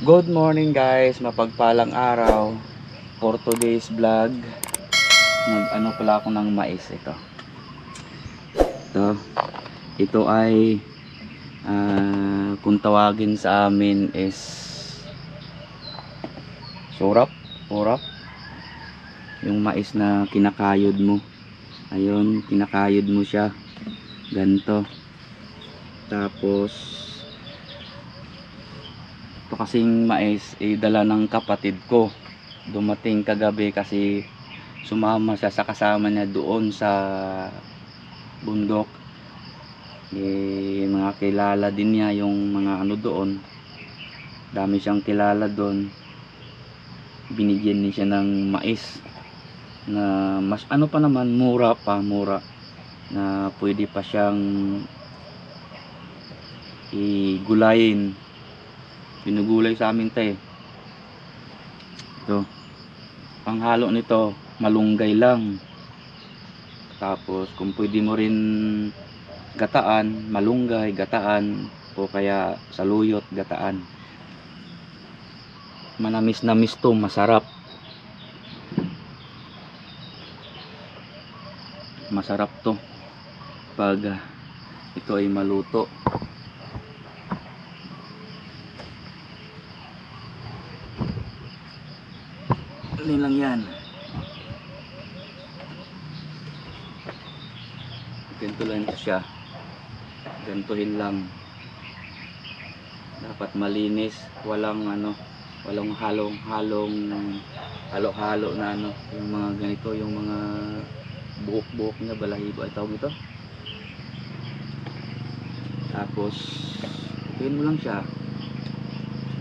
Good morning guys, mapagpalang araw for today's vlog. Ano pala ako ng mais ito. Ito ay kung tawagin sa amin is surap. Yung mais na kinakayod mo. Ayun, kinakayod mo siya. Ganto. Tapos ito kasing mais dala ng kapatid ko. Dumating kagabi kasi sumama siya sa kasama niya doon sa bundok. Mga kilala din niya yung mga ano doon. Dami siyang kilala doon. Binigyan niya siya ng mais na mas ano pa naman, mura na pwede pa siyang igulayin. Pinugulay sa amin ito. Ang halo nito malunggay lang, tapos kung pwede mo rin gataan, malunggay gataan, o kaya saluyot gataan. Manamis to, masarap to pag ito ay maluto. Ano lang yan, ganito lang ito siya, gantuhin lang. Dapat malinis, walang halo-halo na yung mga ganito, yung mga buhok niya, balahibo ay tawag ito. Tapos ituin mo lang siya,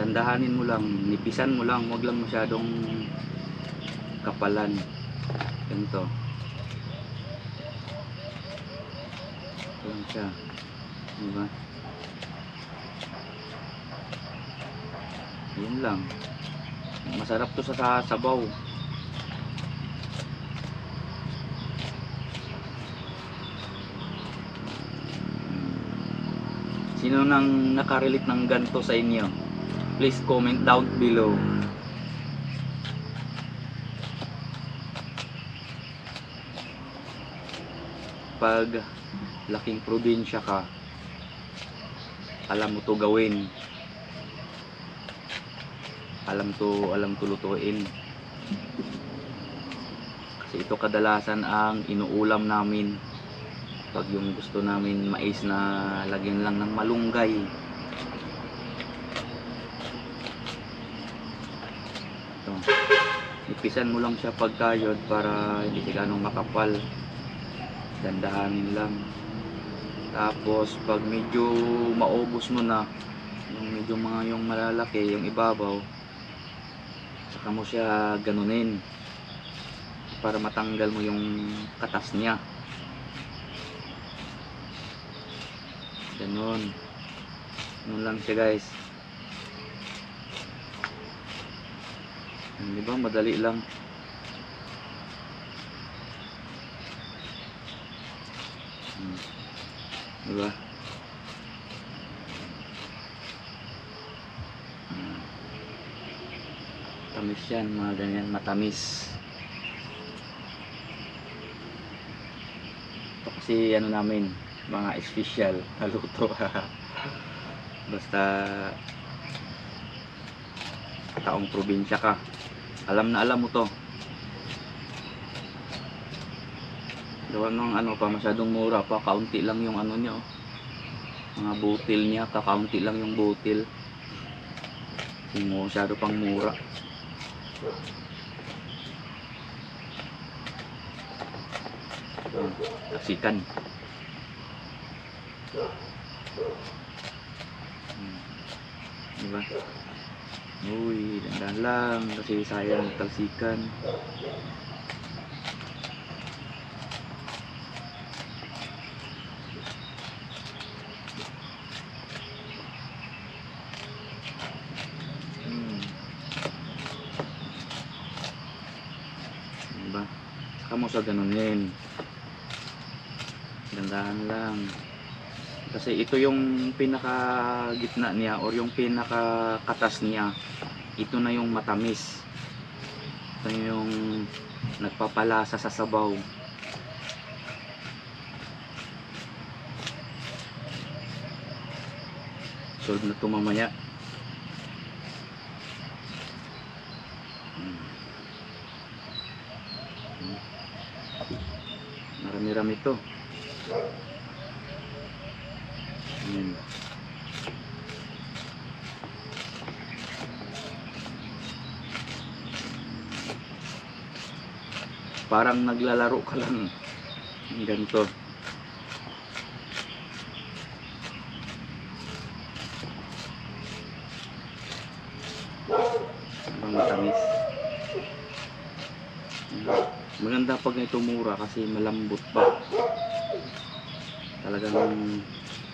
dandahanin mo lang, nipisan mo lang, wag lang masyadong kapalan. Ganito lang siya, diba? Yun lang, masarap to sa sabaw. Sino nang nakarelate ng ganito sa inyo? Please comment down below. Pag laking probinsya ka, alam mo to gawin, alam to lutuin. Kasi ito kadalasan ang inuulam namin pag yung gusto namin mais na lagyan lang ng malunggay. Ito, ipisan mo lang siya pagkayod para hindi siya ganong makapal, dandahanin lang. Tapos pag medyo maubos mo na yung medyo yung malalaki, yung ibabaw, saka mo siya ganunin para matanggal mo yung katas niya. Ganun lang siya guys. Diba, madali lang. Diba? Tamis yan, mga ganyan, matamis. Ito kasi ano namin, mga special na luto. Basta taong probinsya ka, alam mo to. Gawa ng pa, masyadong mura pa, kaunti lang yung niya, mga butil niya, kakaunti lang yung butil. Masyado pang mura. Taksikan. Diba? Uy, dandan lang kasi sayang talsikan. Diba? Kamu sa ganun yun, dandahan lang. Kasi ito yung pinaka gitna niya or yung pinaka katas niya. Ito na yung matamis. Ito yung nagpapalasa sa sabaw. Solve na ito mamaya. Marami-rami ito. Parang naglalaro ka lang. Ganito. Ang matamis. Maganda pag ito mura kasi malambot pa. Talagang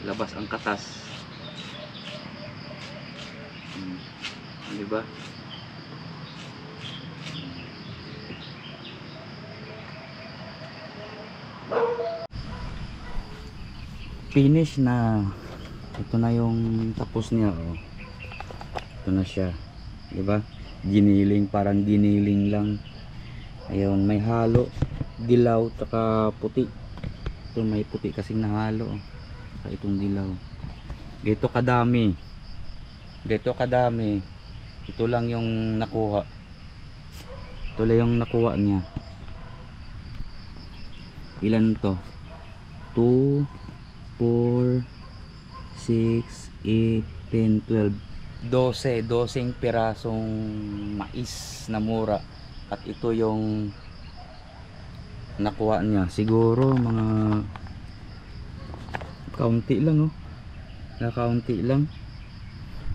labas ang katas. Diba? Finish na. Ito na yung tapos niya, oh. Ito na siya. Diba? Giniling, parang giniling lang. Ayun, may halo, dilaw, taka puti. Ito may puti kasing nahalo. Saka itong dilaw. Dito kadami. Dito kadami. Ito lang yung nakuha. Ito lang yung nakuha niya. Ilan to? 2, 4, 6, 8, 10, 12. 12 pirasong mais na mura. At ito yung nakuha niya. Siguro mga kaunti lang, oh. Kaunti lang.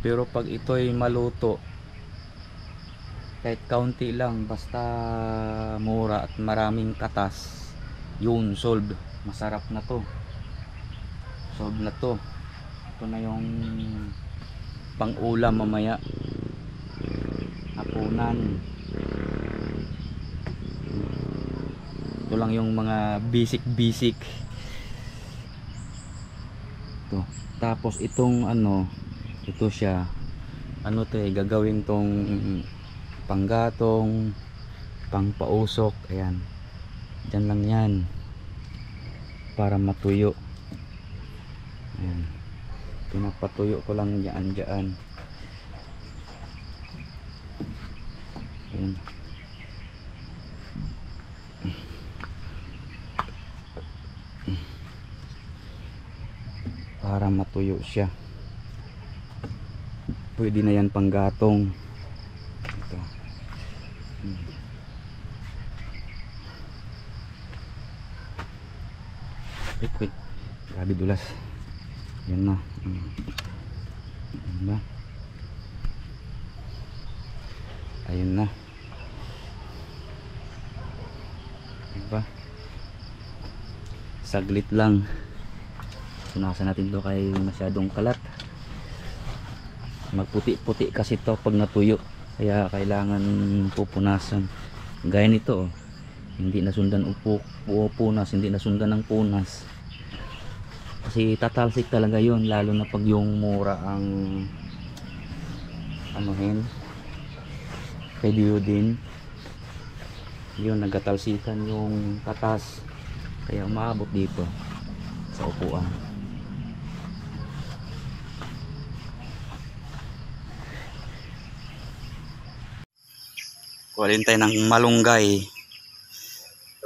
Pero pag ito ay maluto, kahit kaunti lang, basta mura at maraming katas, yun, solve. Masarap na to. Solve na to. Ito na yung pang ulam mamaya, hapunan. Ito lang yung mga basic ito. Tapos itong ano, ito siya, ano to eh, gagawin tong panggatong, pangpausok. Ayan, dyan lang yan para matuyo. Ayan, pinapatuyo ko lang dyan. Ayan. Para matuyo siya. Pwede na yan panggatong. Ito. Wait. Grabe dulas. Yan na. Diba? Ayun na. Diba? Saglit lang. Punasan natin to kay masyadong kalat. Magputi-puti kasi to pag natuyo. Kaya kailangan pupunasan. Gaya nito, oh. Hindi nasundan punas, hindi nasundan ng punas. Kasi tatalsik talaga yon, lalo na pag yung mura ang anuhin. Pwede din. Yun, nagatalsikan yung katas. Kaya umaabot dito sa upuan. Kuhalin tayo ng malunggay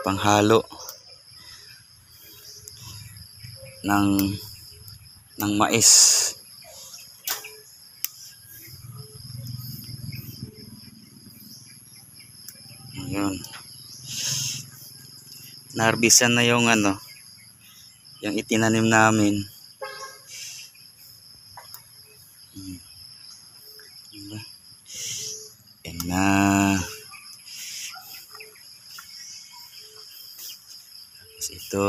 panghalo ng mais. Ayun. Naharbisan na yung ano, yung itinanim namin. Ayan na. Tapos ito.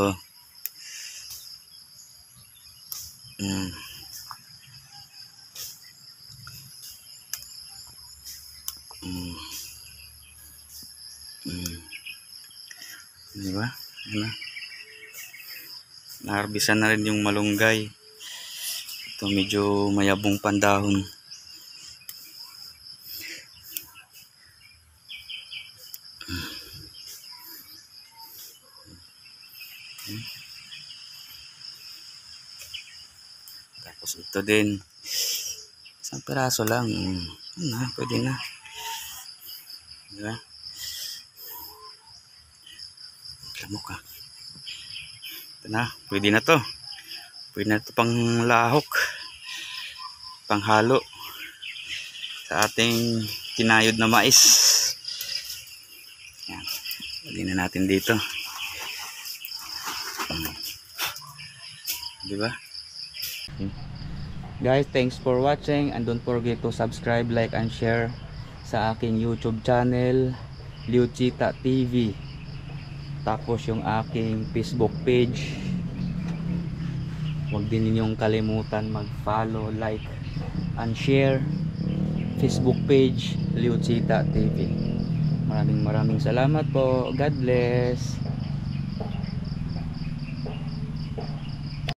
Diba? Ano? Naharbisan na rin yung malunggay. Ito medyo mayabong pandahon. Tapos ito din. Isang piraso lang. Na, pwede na. Diba? Lamok ka. Ito na, pwede na to. Pwede na to pang lahok. Panghalo. Sa ating kinayod na mais. Yan. Pwede na natin dito. Diba? Guys, thanks for watching and don't forget to subscribe, like and share sa aking YouTube channel, Liuchita TV. Tapos yung aking Facebook page. Huwag din ninyong kalimutan mag-follow, like and share Facebook page, Liuchita TV. Maraming salamat po. God bless.